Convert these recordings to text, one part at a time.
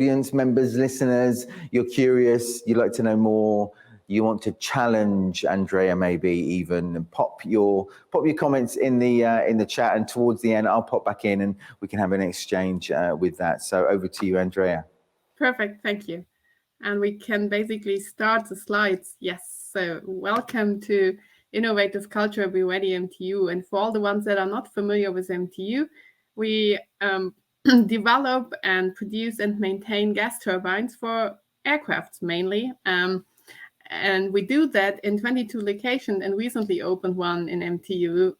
audience members, listeners, you're curious, you'd like to know more, you want to challenge Andrea, maybe even, and pop your comments in the chat, and towards the end I'll pop back in and we can have an exchange with that. So over to you, Andrea. Perfect, thank you. And we can basically start the slides. Yes, so welcome to Innovative Culture Be Ready MTU. And for all the ones that are not familiar with MTU, we develop and produce and maintain gas turbines for aircrafts mainly. And we do that in 22 locations, and recently opened one in MTU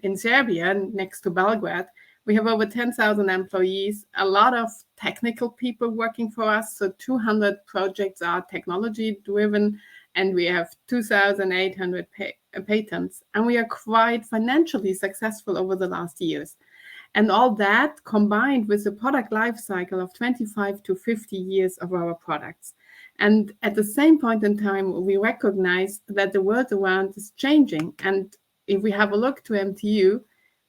in Serbia next to Belgrade. We have over 10,000 employees, a lot of technical people working for us. So 200 projects are technology driven, and we have 2,800 patents. And we are quite financially successful over the last years. And all that combined with a product life cycle of 25 to 50 years of our products. And at the same point in time, we recognize that the world around is changing. And if we have a look to MTU,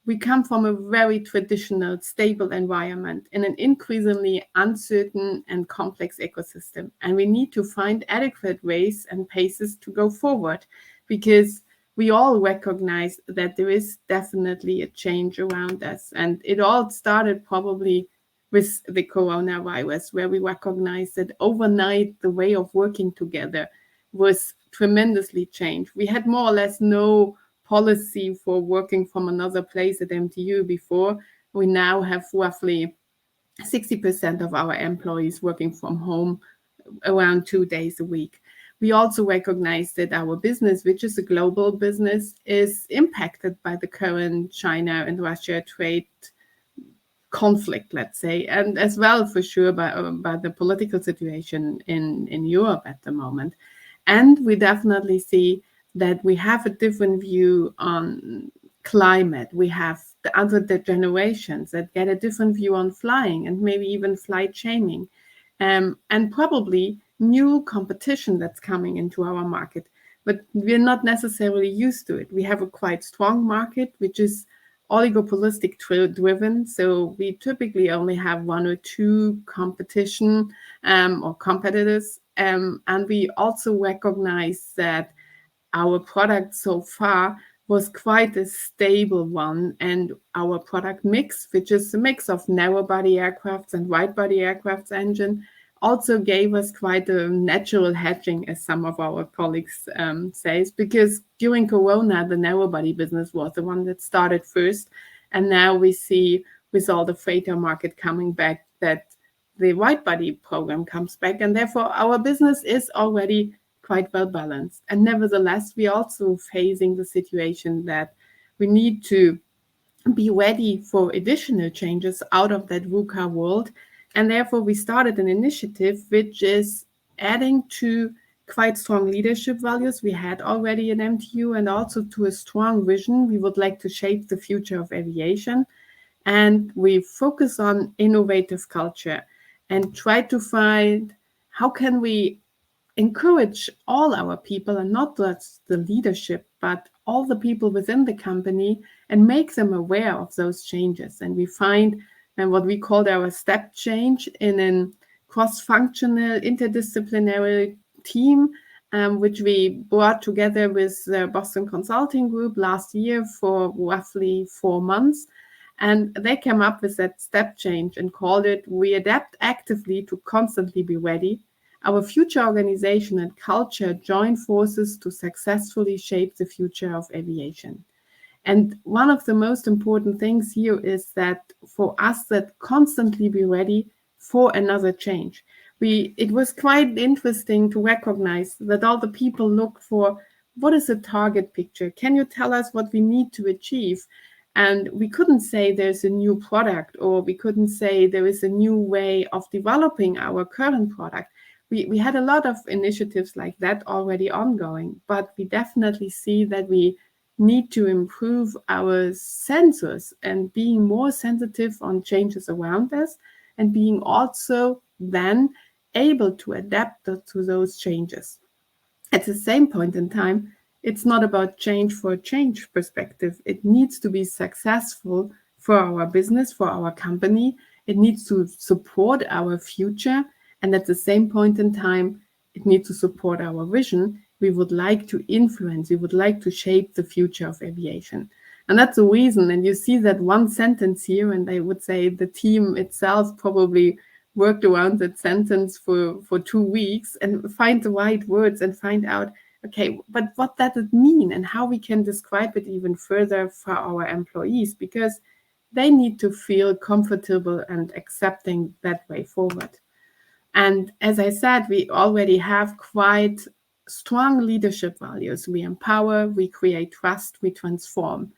we come from a very traditional, stable environment in an increasingly uncertain and complex ecosystem. And we need to find adequate ways and paces to go forward, because we all recognize that there is definitely a change around us. And it all started probably with the coronavirus, where we recognized that overnight the way of working together was tremendously changed. We had more or less no policy for working from another place at MTU before. We now have roughly 60% of our employees working from home around 2 days a week. We also recognize that our business, which is a global business, is impacted by the current China and Russia trade conflict, let's say, and as well for sure by the political situation in Europe at the moment. And we definitely see that we have a different view on climate. We have the other generations that get a different view on flying, and maybe even flight shaming, and probably new competition that's coming into our market. But we're not necessarily used to it. We have a quite strong market, which is oligopolistic driven. So we typically only have one or two competition or competitors. And we also recognize that our product so far was quite a stable one, and our product mix, which is a mix of narrow body aircrafts and wide body aircrafts engine, also gave us quite a natural hedging, as some of our colleagues says, because during Corona, the narrow body business was the one that started first. And now we see with all the freighter market coming back that the wide body program comes back, and therefore our business is already quite well balanced. And nevertheless, we also facing the situation that we need to be ready for additional changes out of that VUCA world. And therefore we started an initiative which is adding to quite strong leadership values we had already in MTU, and also to a strong vision. We would like to shape the future of aviation. And we focus on innovative culture and try to find how can we encourage all our people, and not just the leadership, but all the people within the company, and make them aware of those changes. And we find what we called our step change in a cross-functional, interdisciplinary team, which we brought together with the Boston Consulting Group last year for roughly 4 months. And they came up with that step change and called it, "We adapt actively to constantly be ready. Our future organization and culture join forces to successfully shape the future of aviation." And one of the most important things here is that for us, that constantly be ready for another change. It was quite interesting to recognize that all the people look for, what is the target picture? Can you tell us what we need to achieve? And we couldn't say there's a new product, or we couldn't say there is a new way of developing our current product. We had a lot of initiatives like that already ongoing, but we definitely see that we need to improve our sensors and being more sensitive on changes around us, and being also then able to adapt to those changes. At the same point in time, it's not about change for a change perspective. It needs to be successful for our business, for our company. it needs to support our future. And at the same point in time, it needs to support our vision. We would like to influence, we would like to shape the future of aviation. And that's the reason. And you see that one sentence here, and I would say the team itself probably worked around that sentence for 2 weeks and find the right words and find out, okay, but what does it mean and how we can describe it even further for our employees, because they need to feel comfortable and accepting that way forward. And as I said, we already have quite strong leadership values. We empower, we create trust, we transform.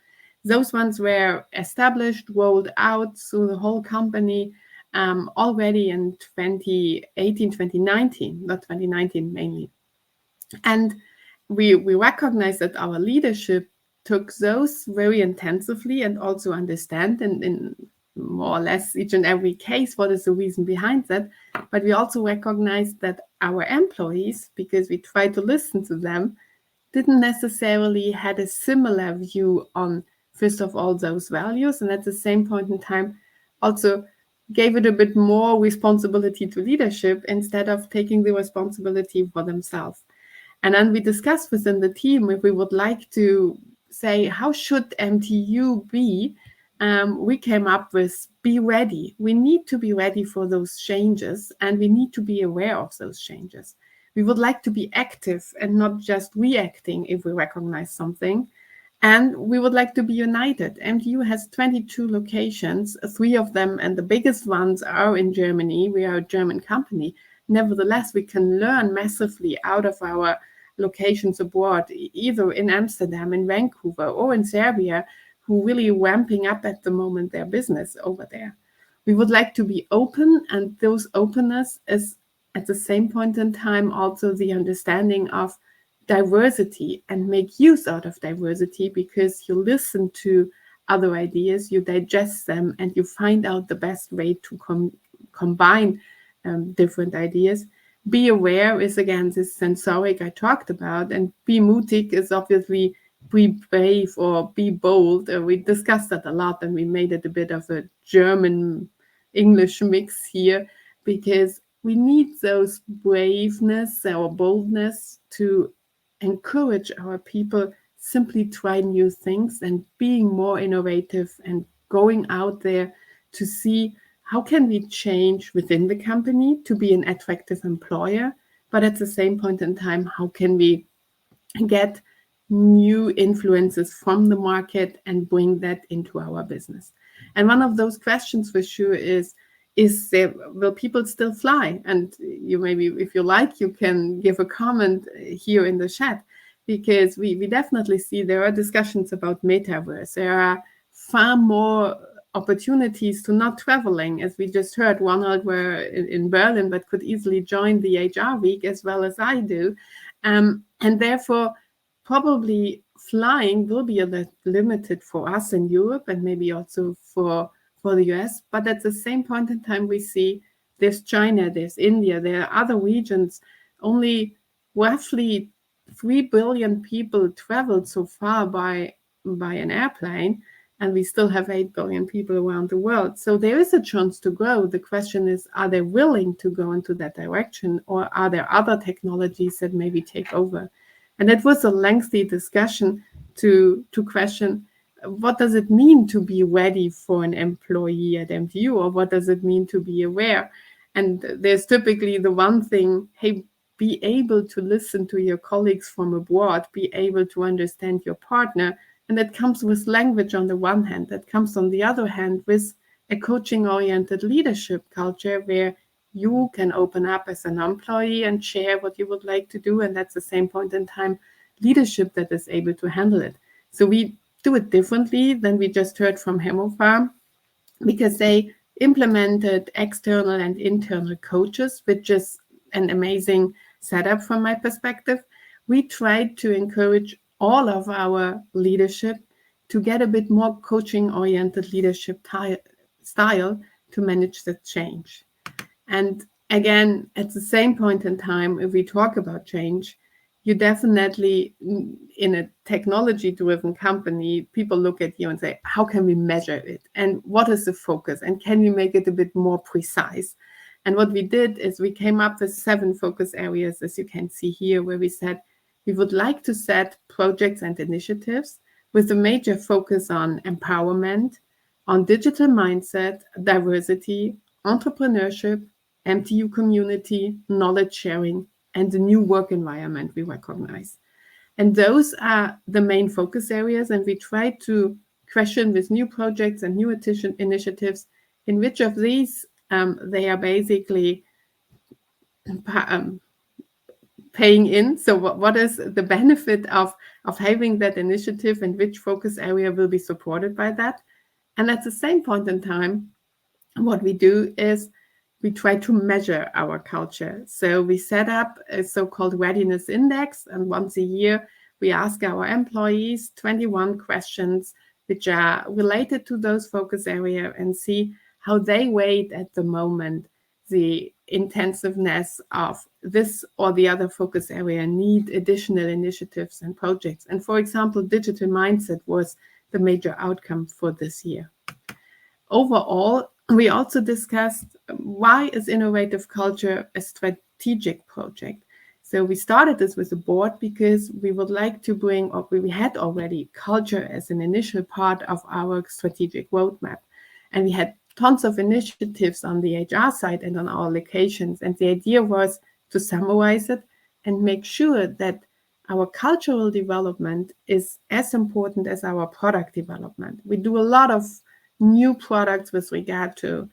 Those ones were established, rolled out through the whole company already in 2018, 2019, not 2019 mainly. And we recognize that our leadership took those very intensively and also understand in more or less each and every case what is the reason behind that. But we also recognize that our employees, because we try to listen to them, didn't necessarily had a similar view on, first of all, those values, and at the same point in time also gave it a bit more responsibility to leadership instead of taking the responsibility for themselves. And then we discussed within the team if we would like to say, how should MTU be? We came up with be ready. We need to be ready for those changes, and we need to be aware of those changes. We would like to be active and not just reacting if we recognize something. And we would like to be united. MTU has 22 locations, 3 of them, and the biggest ones are in Germany. We are a German company. Nevertheless, we can learn massively out of our locations abroad, either in Amsterdam, in Vancouver, or in Serbia, who really ramping up at the moment their business over there. We would like to be open, and those openness is at the same point in time also the understanding of diversity and make use out of diversity, because you listen to other ideas, you digest them, and you find out the best way to combine different ideas. Be aware is again this sensoric I talked about, and be mutig is obviously be brave or be bold. We discussed that a lot, and we made it a bit of a German English mix here, because we need those braveness or boldness to encourage our people simply try new things and being more innovative and going out there to see how can we change within the company to be an attractive employer, but at the same point in time, how can we get new influences from the market and bring that into our business. And one of those questions for sure is there, will people still fly? And you maybe, if you like, you can give a comment here in the chat, because we definitely see there are discussions about metaverse. There are far more opportunities to not traveling. As we just heard, Ronald were in Berlin, but could easily join the HR week as well as I do. And therefore, probably flying will be a bit limited for us in Europe and maybe also for the US. But at the same point in time, we see there's China, there's India, there are other regions. Only roughly 3 billion people traveled so far by an airplane, and we still have 8 billion people around the world. So there is a chance to grow. The question is, are they willing to go into that direction, or are there other technologies that maybe take over? And it was a lengthy discussion to question, what does it mean to be ready for an employee at MTU, or what does it mean to be aware? And there's typically the one thing, hey, be able to listen to your colleagues from abroad, be able to understand your partner. And that comes with language on the one hand, that comes on the other hand with a coaching-oriented leadership culture where you can open up as an employee and share what you would like to do. And that's the same point in time, leadership that is able to handle it. So we do it differently than we just heard from Hemofarm, because they implemented external and internal coaches, which is an amazing setup from my perspective. We tried to encourage all of our leadership to get a bit more coaching-oriented leadership style to manage the change. And again, at the same point in time, if we talk about change, you definitely, in a technology-driven company, people look at you and say, how can we measure it? And what is the focus? And can we make it a bit more precise? And what we did is we came up with 7 focus areas, as you can see here, where we said we would like to set projects and initiatives with a major focus on empowerment, on digital mindset, diversity, entrepreneurship, MTU community, knowledge sharing, and the new work environment we recognize. And those are the main focus areas. And we try to question with new projects and new initiatives in which of these they are basically paying in. So what is the benefit of having that initiative, and which focus area will be supported by that? And at the same point in time, what we do is we try to measure our culture. So we set up a so-called readiness index, and once a year, we ask our employees 21 questions which are related to those focus areas and see how they rate at the moment the intensiveness of this or the other focus area, need additional initiatives and projects. And for example, digital mindset was the major outcome for this year. Overall, we also discussed why is innovative culture a strategic project. So we started this with the board because we would like to bring, or we had already culture as an initial part of our strategic roadmap. And we had tons of initiatives on the HR side and on our locations. And the idea was to summarize it and make sure that our cultural development is as important as our product development. We do a lot of new products with regard to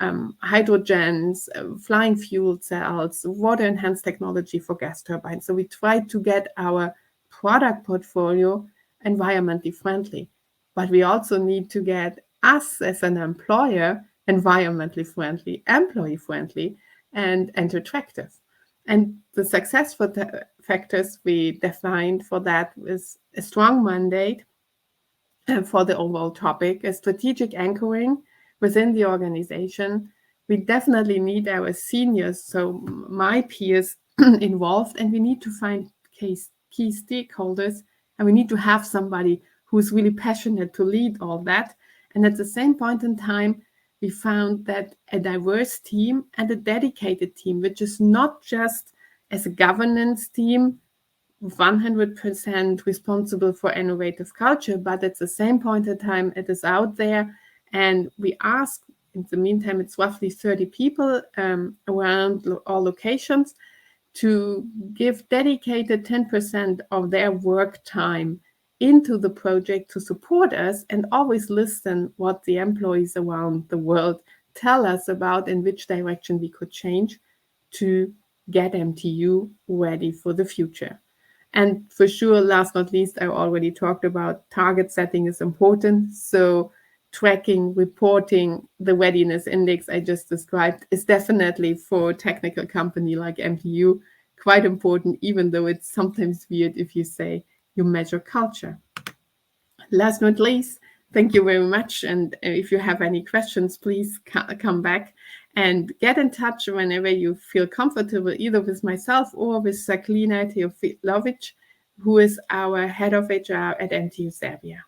hydrogens, flying fuel cells, water enhanced technology for gas turbines. So we try to get our product portfolio environmentally friendly, but we also need to get us as an employer environmentally friendly, employee friendly, and attractive. And the success factors we defined for that is a strong mandate for the overall topic, a strategic anchoring within the organization. We definitely need our seniors, so my peers, involved, and we need to find key stakeholders, and we need to have somebody who's really passionate to lead all that. And at the same point in time, we found that a diverse team and a dedicated team, which is not just as a governance team, 100% responsible for innovative culture, but at the same point in time, it is out there. And we ask, in the meantime, it's roughly 30 people around all locations to give dedicated 10% of their work time into the project to support us, and always listen what the employees around the world tell us about in which direction we could change to get MTU ready for the future. And for sure, last not least, I already talked about target setting is important. So tracking, reporting the readiness index I just described is definitely for a technical company like MTU quite important, even though it's sometimes weird if you say you measure culture. Last not least, thank you very much. And if you have any questions, please come back and get in touch whenever you feel comfortable, either with myself or with Saklina Teofilovic, who is our head of HR at MTU Serbia.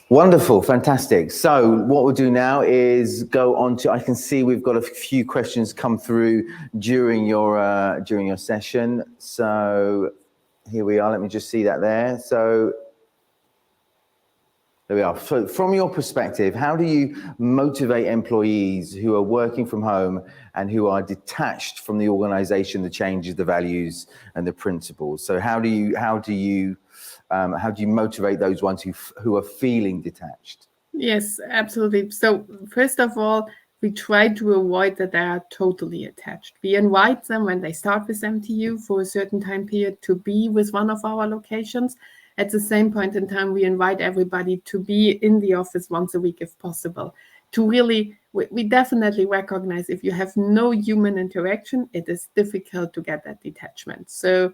Wonderful, fantastic. So what we'll do now is go on to, I can see we've got a few questions come through during your session. So here we are, let me just see that there. So there we are. So from your perspective, how do you motivate employees who are working from home and who are detached from the organization, the changes, the values and the principles? So how do you motivate those ones who are feeling detached? Yes, absolutely. So first of all, we try to avoid that they are totally attached. We invite them when they start with MTU for a certain time period to be with one of our locations. At the same point in time, we invite everybody to be in the office once a week if possible. To really, we definitely recognize if you have no human interaction, it is difficult to get that detachment. So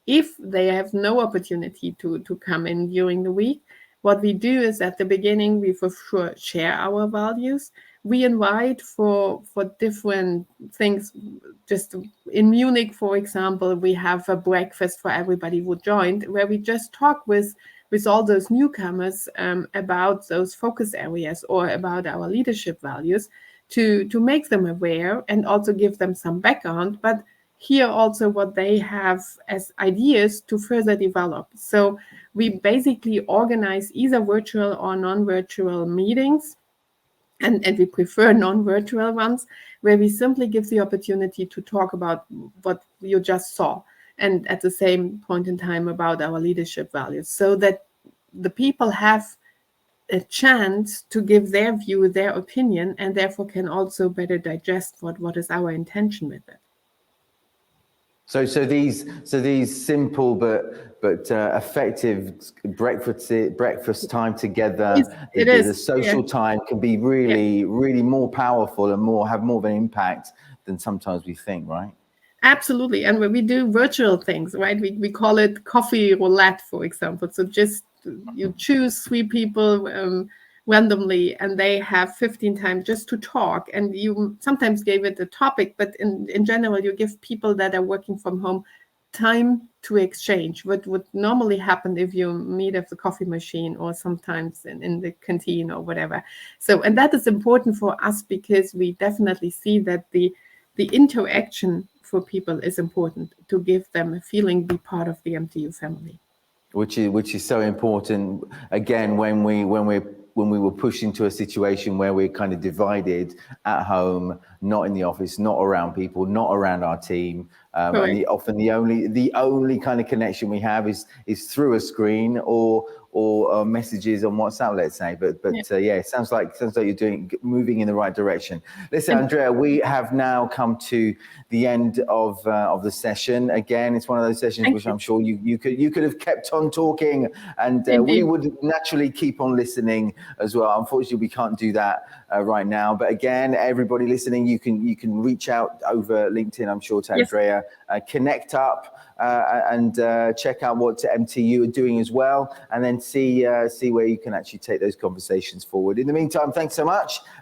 if they have no opportunity to come in during the week, what we do is at the beginning, we for sure share our values. we invite for different things. Just in Munich, for example, we have a breakfast for everybody who joined, where we just talk with all those newcomers about those focus areas or about our leadership values, to make them aware and also give them some background, but hear also what they have as ideas to further develop. So we basically organize either virtual or non-virtual meetings, and we prefer non-virtual ones, where we simply give the opportunity to talk about what you just saw, and at the same point in time about our leadership values, so that the people have a chance to give their view, their opinion, and therefore can also better digest what is our intention with it. So these simple but effective breakfast time together, the social time can be really more powerful and have more of an impact than sometimes we think, right? Absolutely. And when we do virtual things, right, we call it coffee roulette, for example. So just you choose 3 people randomly, and they have 15 times just to talk. And you sometimes gave it a topic, but in general, you give people that are working from home time to exchange what would normally happen if you meet at the coffee machine or sometimes in the canteen or whatever. So, and that is important for us, because we definitely see that the interaction for people is important, to give them a feeling, be part of the MTU family. Which is so important. Again, when we were pushed into a situation where we're kind of divided at home, not in the office, not around people, not around our team, and often the only kind of connection we have is through a screen or messages on WhatsApp, let's say. But yeah, it sounds like you're moving in the right direction. Listen, Andrea, we have now come to the end of the session. Again, it's one of those sessions which I'm sure you could have kept on talking, and we would naturally keep on listening as well. Unfortunately, we can't do that right now. But again, everybody listening, you can reach out over LinkedIn, I'm sure, to Andrea, connect up. And check out what MTU are doing as well, and then see where you can actually take those conversations forward. In the meantime, thanks so much.